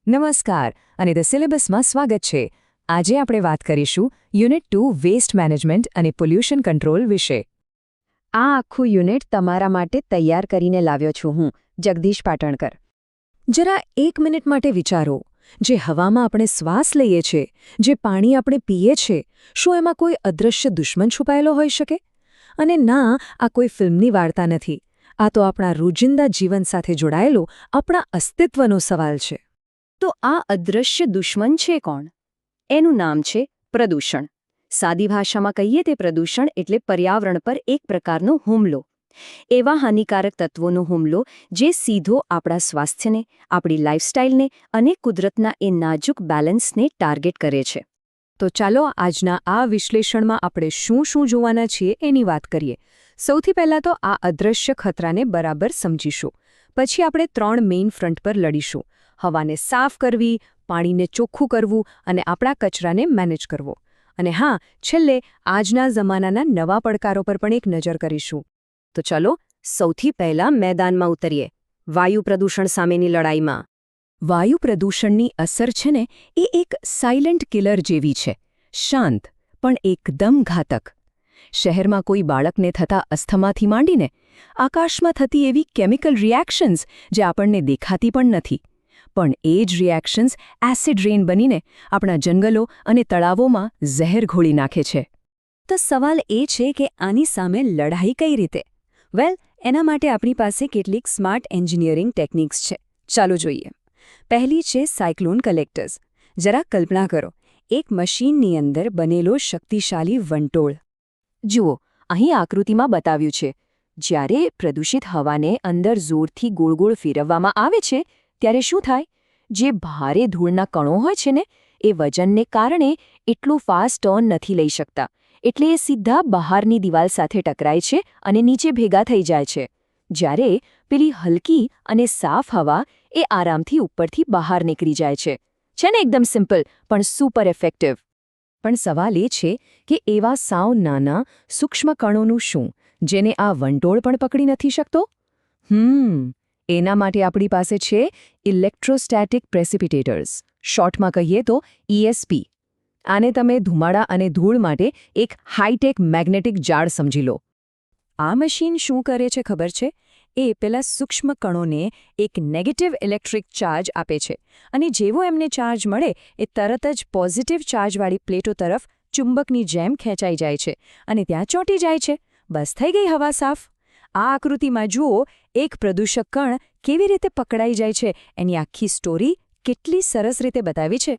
નમસ્કાર અને ધ સિલેબસમાં સ્વાગત છે. આજે આપણે વાત કરીશું યુનિટ 2 વેસ્ટ મેનેજમેન્ટ અને પોલ્યુશન કંટ્રોલ વિશે. આ આખું યુનિટ તમારા માટે તૈયાર કરીને લાવ્યો છું હું, જગદીશ પાટણકર. જરા 1 મિનિટ માટે વિચારો, જે હવામાં આપણે શ્વાસ લઈએ છીએ, જે પાણી આપણે પીએ છીએ, શું એમાં કોઈ અદૃશ્ય દુશ્મન છુપાયેલો હોઈ શકે? અને ના, આ કોઈ ફિલ્મની વાર્તા નથી. આ તો આપણા રોજિંદા જીવન સાથે જોડાયેલો આપણા અસ્તિત્વનો સવાલ છે. તો આ અદૃશ્ય દુશ્મન છે કોણ? એનું નામ છે પ્રદૂષણ. સાદી ભાષામાં કહીએ તે પ્રદૂષણ એટલે પર્યાવરણ પર એક પ્રકારનો હુમલો. એવા હાનિકારક તત્વોનો હુમલો જે સીધો આપણા સ્વાસ્થ્યને, આપણી લાઇફસ્ટાઇલને અને કુદરતના એ નાજુક બેલેન્સને ટાર્ગેટ કરે છે. તો ચાલો આજના આ વિશ્લેષણમાં આપણે શું જોવાના છીએ એની વાત કરીએ. સૌથી પહેલાં તો આ અદૃશ્ય ખતરાને બરાબર સમજીશું. પછી આપણે 3 મેઇન ફ્રન્ટ પર લડીશું. હવાને સાફ કરવી, પાણીને ચોખ્ખું કરવું અને આપણા કચરાને મેનેજ કરવો. અને હા, છેલ્લે આજના જમાનાના નવા પડકારો પર પણ એક નજર કરીશું. તો ચલો સૌથી પહેલા મેદાનમાં ઉતરીએ, વાયુ પ્રદૂષણ સામેની લડાઈમાં. વાયુ પ્રદૂષણની અસર છે ને, એ એક સાયલન્ટ કિલર જેવી છે. શાંત પણ એકદમ ઘાતક. શહેરમાં કોઈ બાળકને થતા અસ્થમાથી માંડીને આકાશમાં થતી એવી કેમિકલ રિએક્શન્સ જે આપણને દેખાતી પણ નથી, પણ એ જ રિએક્શન્સ એસિડ રેન બનીને આપણા જંગલો અને તળાવોમાં ઝેર ઘોળી નાખે છે. તો સવાલ એ છે કે આની સામે લડાઈ કઈ રીતે? વેલ, એના માટે આપણી પાસે કેટલીક સ્માર્ટ એન્જિનિયરિંગ ટેકનિક્સ છે. ચાલો જોઈએ. પહેલી છે સાયક્લોન કલેક્ટર્સ. જરા કલ્પના કરો, એક મશીનની અંદર બનેલો શક્તિશાળી વંટોળ. જુઓ, અહીં આકૃતિમાં બતાવ્યું છે. જ્યારે પ્રદૂષિત હવાને અંદર જોરથી ગોળ ફેરવવામાં આવે છે, ત્યારે શું થાય? જે ભારે ધૂળના કણો હોય છે ને, એ વજનને કારણે એટલું ફાસ્ટ ટર્ન નથી લઈ શકતા. એટલે એ સીધા બહારની દિવાલ સાથે ટકરાય છે અને નીચે ભેગા થઈ જાય છે. જ્યારે પેલી હલકી અને સાફ હવા એ આરામથી ઉપરથી બહાર નીકળી જાય છે. છે ને એકદમ સિમ્પલ પણ સુપર ઇફેક્ટિવ. પણ સવાલ એ છે કે એવા સાવ નાના સૂક્ષ્મ કણોનું શું, જેને આ વંટોળ પણ પકડી નથી શકતો? એના માટે આપણી પાસે છે ઇલેક્ટ્રોસ્ટેટિક પ્રેસિપિટેટર્સ, શોર્ટમાં કહીએ તો ESP. આને તમે ધુમાડા અને ધૂળ માટે એક હાઈટેક મેગ્નેટિક જાળ સમજી લો. આ મશીન શું કરે છે ખબર છે? એ પેલા સૂક્ષ્મ કણોને એક નેગેટિવ ઇલેક્ટ્રિક ચાર્જ આપે છે, અને જેવો એમને ચાર્જ મળે એ તરત જ પોઝિટિવ ચાર્જવાળી પ્લેટો તરફ ચુંબકની જેમ ખેંચાઈ જાય છે અને ત્યાં ચોંટી જાય છે. બસ થઈ ગઈ હવા સાફ. આ આકૃતિમાં જુઓ, એક પ્રદૂષક કણ કેવી રીતે પકડાઈ જાય છે એની આખી સ્ટોરી કેટલી સરસ રીતે બતાવી છે.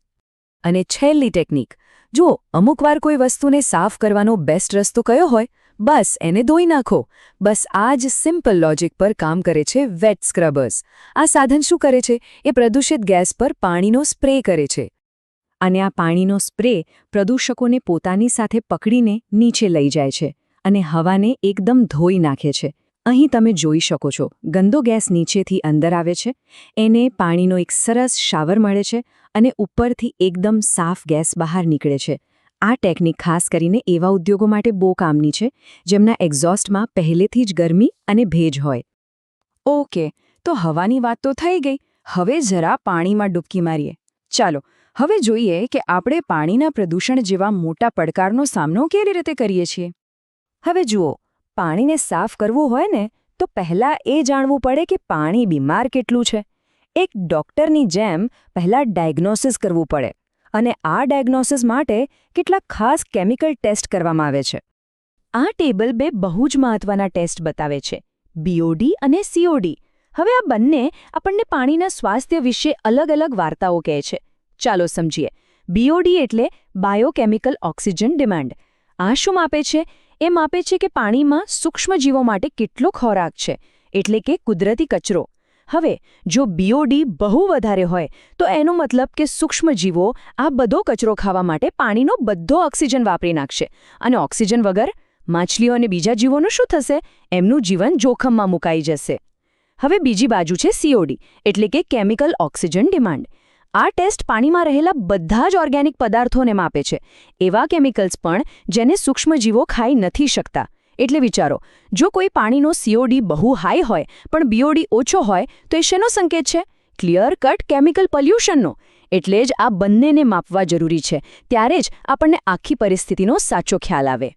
અને છેલ્લી ટેકનિક જુઓ, અમુકવાર કોઈ વસ્તુને સાફ કરવાનો બેસ્ટ રસ્તો કયો હોય? બસ એને ધોઈ નાખો. બસ આ જ સિમ્પલ લોજિક પર કામ કરે છે વેટ સ્ક્રબર્સ. આ સાધન શું કરે છે? એ પ્રદૂષિત ગેસ પર પાણીનો સ્પ્રે કરે છે. અને આ પાણીનો સ્પ્રે પ્રદૂષકોને પોતાની સાથે પકડીને નીચે લઈ જાય છે અને હવાને એકદમ ધોઈ નાખે છે. અહીં તમે જોઈ શકો છો, ગંદો ગેસ નીચેથી અંદર આવે છે, એને પાણીનો એક સરસ શાવર મળે છે અને ઉપરથી એકદમ સાફ ગેસ બહાર નીકળે છે. આ ટેકનિક ખાસ કરીને એવા ઉદ્યોગો માટે બહુ કામની છે જેમના એક્ઝોસ્ટમાં પહેલેથી જ ગરમી અને ભેજ હોય. ઓકે, તો હવાની વાત તો થઈ ગઈ. હવે જરા પાણીમાં ડૂબકી મારીએ. ચાલો હવે જોઈએ કે આપણે પાણીના પ્રદૂષણ જેવા મોટા પડકારનો સામનો કેવી રીતે કરીએ છીએ. હવે જુઓ, પાણીને સાફ કરવું હોય ને, તો પહેલાં એ જાણવું પડે કે પાણી બીમાર કેટલું છે. એક ડૉક્ટરની જેમ પહેલાં ડાયગ્નોસિસ કરવું પડે, અને આ ડાયગ્નોસિસ માટે કેટલાક ખાસ કેમિકલ ટેસ્ટ કરવામાં આવે છે. આ ટેબલ 2 બહુ જ મહત્વના ટેસ્ટ બતાવે છે, BOD અને COD. હવે આ બંને આપણને પાણીના સ્વાસ્થ્ય વિશે અલગ વાર્તાઓ કહે છે. ચાલો સમજીએ. BOD એટલે બાયોકેમિકલ ઓક્સિજન ડિમાન્ડ. આ શું માપે છે? એ માપે છે કે પાણીમાં સૂક્ષ્મજીવો માટે કેટલો ખોરાક છે, એટલે કે કુદરતી કચરો. હવે જો BOD બહુ વધારે હોય તો એનો મતલબ કે સૂક્ષ્મજીવો આ બધો કચરો ખાવા માટે પાણીનો બધો ઓક્સિજન વાપરી નાખશે, અને ઓક્સિજન વગર માછલીઓ અને બીજા જીવોનું શું થશે? એમનું જીવન જોખમમાં મુકાઈ જશે. હવે બીજી બાજુ છે COD એટલે કે કેમિકલ ઓક્સિજન ડિમાન્ડ. આ ટેસ્ટ પાણીમાં રહેલા બધા જ ઓર્ગેનિક પદાર્થોને માપે છે, એવા કેમિકલ્સ પણ જેને સૂક્ષ્મજીવો ખાઈ નથી શકતા. એટલે વિચારો, જો કોઈ પાણીનો COD બહુ હાઈ હોય પણ BOD ઓછો હોય તો એ શેનો સંકેત છે? ક્લિયર કટ કેમિકલ પોલ્યુશનનો. એટલે જ આ બંનેને માપવા જરૂરી છે. ત્યારે જ આપણને આખી પરિસ્થિતિનો સાચો ખ્યાલ આવે.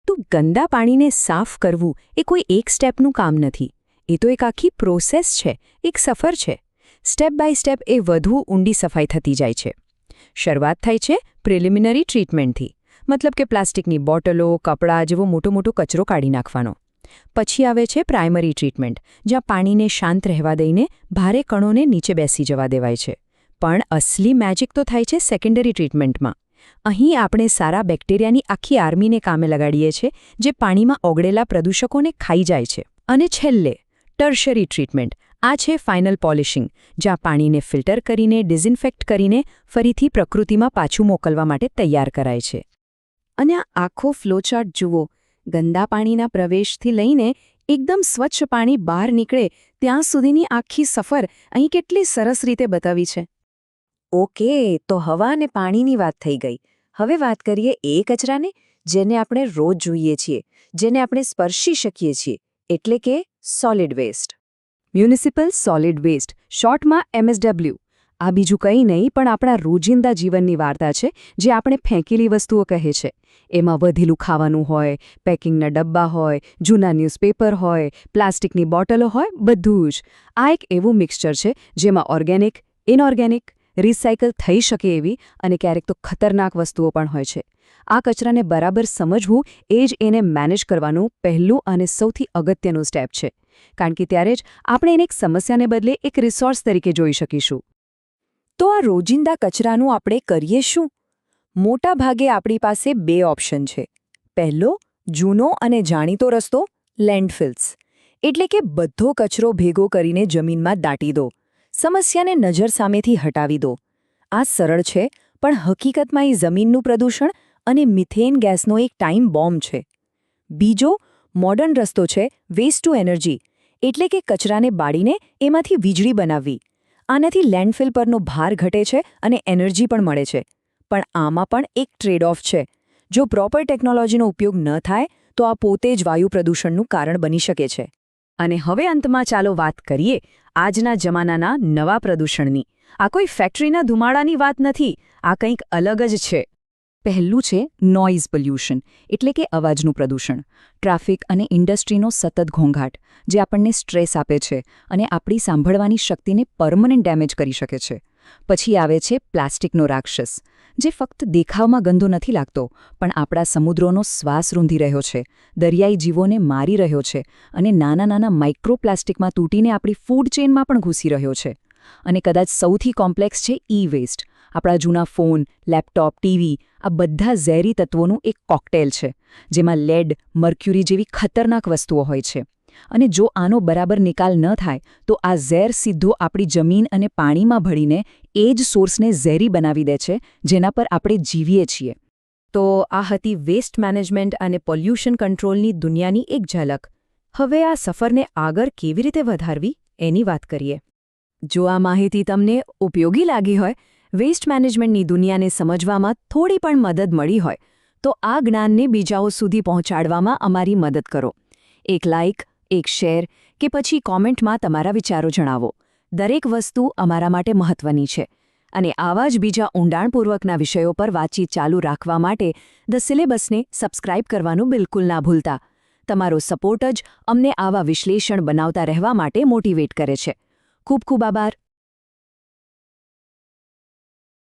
તો ગંદા પાણીને સાફ કરવું એ કોઈ એક સ્ટેપનું કામ નથી. એ તો એક આખી પ્રોસેસ છે, એક સફર છે. સ્ટેપ બાય સ્ટેપ એ વધુ ઊંડી સફાઈ થતી જાય છે. શરૂઆત થાય છે પ્રિલિમિનરી ટ્રીટમેન્ટથી, મતલબ કે પ્લાસ્ટિકની બોટલો, કપડાં જેવો મોટો કચરો કાઢી નાખવાનો. પછી આવે છે પ્રાઇમરી ટ્રીટમેન્ટ, જ્યાં પાણીને શાંત રહેવા દઈને ભારે કણોને નીચે બેસી જવા દેવાય છે. પણ અસલી મેજિક તો થાય છે સેકન્ડરી ટ્રીટમેન્ટમાં. અહીં આપણે સારા બેક્ટેરિયાની આખી આર્મીને કામે લગાડીએ છીએ, જે પાણીમાં ઓગળેલા પ્રદૂષકોને ખાઈ જાય છે. અને છેલ્લે ટર્શરી ટ્રીટમેન્ટ, આ છે ફાઇનલ પોલિશિંગ, જ્યાં પાણીને ફિલ્ટર કરીને ડિઝિન્ફેક્ટ કરીને ફરીથી પ્રકૃતિમાં પાછું મોકલવા માટે તૈયાર કરાય છે. અને આ આખો ફ્લોચાર્ટ જુઓ. ગંદા પાણીના પ્રવેશથી લઈને એકદમ સ્વચ્છ પાણી બહાર નીકળે ત્યાં સુધીની આખી સફર અહીં કેટલી સરસ રીતે બતાવી છે. ઓકે, તો હવા અને પાણીની વાત થઈ ગઈ. હવે વાત કરીએ એ કચરાને જેને આપણે રોજ જોઈએ છીએ, જેને આપણે સ્પર્શી શકીએ છીએ, એટલે કે solid waste. Municipal solid waste, શોર્ટમાં MSW. આ બીજું કંઈ નહીં પણ આપણા રોજિંદા જીવનની વાર્તા છે, જે આપણે ફેંકેલી વસ્તુઓ કહે છે. એમાં વધેલું ખાવાનું હોય, પેકિંગના ડબ્બા હોય, જૂના ન્યૂઝપેપર હોય, પ્લાસ્ટિકની બોટલો હોય, બધું જ. આ એક એવું મિક્સચર છે જેમાં ઓર્ગેનિક, ઇનઓર્ગેનિક, રિસાયકલ થઈ શકે એવી અને ક્યારેક તો ખતરનાક વસ્તુઓ પણ હોય છે. આ કચરાને બરાબર સમજવું એ જ એને મેનેજ કરવાનું પહેલું અને સૌથી અગત્યનું સ્ટેપ છે. કારણ કે ત્યારે જ આપણે એને એક સમસ્યાને બદલે એક રિસોર્સ તરીકે જોઈ શકીશું. તો આ રોજિંદા કચરાનું આપણે કરીએ શું? મોટા ભાગે આપણી પાસે બે ઓપ્શન છે. પહેલો, જૂનો અને જાણીતો રસ્તો, લેન્ડફિલ્સ. એટલે કે બધો કચરો ભેગો કરીને જમીનમાં દાટી દો. સમસ્યાને નજર સામેથી હટાવી દો. આ સરળ છે, પણ હકીકતમાં એ જમીનનું પ્રદૂષણ અને મિથેન ગેસનો એક ટાઈમ બોમ્બ છે. બીજો, મોડર્ન રસ્તો છે વેસ્ટ ટુ એનર્જી. એટલે કે કચરાને બાળીને એમાંથી વીજળી બનાવવી. આનાથી લેન્ડફિલ પરનો ભાર ઘટે છે અને એનર્જી પણ મળે છે. પણ આમાં પણ એક ટ્રેડ ઓફ છે. જો પ્રોપર ટેકનોલોજીનો ઉપયોગ ન થાય તો આ પોતે જ વાયુ પ્રદૂષણનું કારણ બની શકે છે. અને હવે અંતમાં ચાલો વાત કરીએ આજના જમાનાના નવા પ્રદૂષણની. આ કોઈ ફેક્ટરીના ધુમાડાની વાત નથી, આ કંઈક અલગ જ છે. પહેલું છે નોઇઝ પોલ્યુશન, એટલે કે અવાજનું પ્રદૂષણ. ટ્રાફિક અને ઇન્ડસ્ટ્રીનો સતત ઘોંઘાટ, જે આપણને સ્ટ્રેસ આપે છે અને આપણી સાંભળવાની શક્તિને પરમનન્ટ ડેમેજ કરી શકે છે. પછી આવે છે પ્લાસ્ટિકનો રાક્ષસ, જે ફક્ત દેખાવમાં ગંદો નથી લાગતો, પણ આપણા સમુદ્રોનો શ્વાસ રૂંધી રહ્યો છે, દરિયાઈ જીવોને મારી રહ્યો છે અને નાના માઇક્રોપ્લાસ્ટિકમાં તૂટીને આપણી ફૂડ ચેઇનમાં પણ ઘૂસી રહ્યો છે. અને કદાચ સૌથી કોમ્પ્લેક્સ છે ઈ-વેસ્ટ. આપણા જૂના ફોન, લેપટોપ, ટીવી, આ બધા ઝેરી તત્વોનું એક કોકટેલ છે, જેમાં લેડ, મર્ક્યુરી જેવી ખતરનાક વસ્તુઓ હોય છે. અને જો આનો બરાબર નિકાલ ન થાય તો આ ઝેર સીધો આપણી જમીન અને પાણીમાં ભળીને એ જ સોર્સને ઝેરી બનાવી દે છે, જેના પર આપણે જીવીએ છીએ. તો આ હતી વેસ્ટ મેનેજમેન્ટ અને પોલ્યુશન કંટ્રોલની દુનિયાની એક ઝલક. હવે આ સફરને આગળ કેવી રીતે વધારવી એની વાત કરીએ. જો આ માહિતી તમને ઉપયોગી લાગી હોય, વેસ્ટ મેનેજમેન્ટની દુનિયાને સમજવામાં થોડી પણ મદદ મળી હોય, તો આ જ્ઞાનને બીજાઓ સુધી પહોંચાડવામાં અમારી મદદ કરો. એક લાઇક, એક શેર કે પછી કોમેન્ટમાં તમારા વિચારો જણાવો. દરેક વસ્તુ અમારા માટે મહત્વની છે. અને આવા જ બીજા ઊંડાણપૂર્વકના વિષયો પર વાતચીત ચાલુ રાખવા માટે ધ સિલેબસને સબસ્ક્રાઇબ કરવાનું બિલકુલ ના ભૂલતા. તમારો સપોર્ટ જ અમને આવા વિશ્લેષણ બનાવતા રહેવા માટે મોટિવેટ કરે છે. ખૂબ ખૂબ આભાર.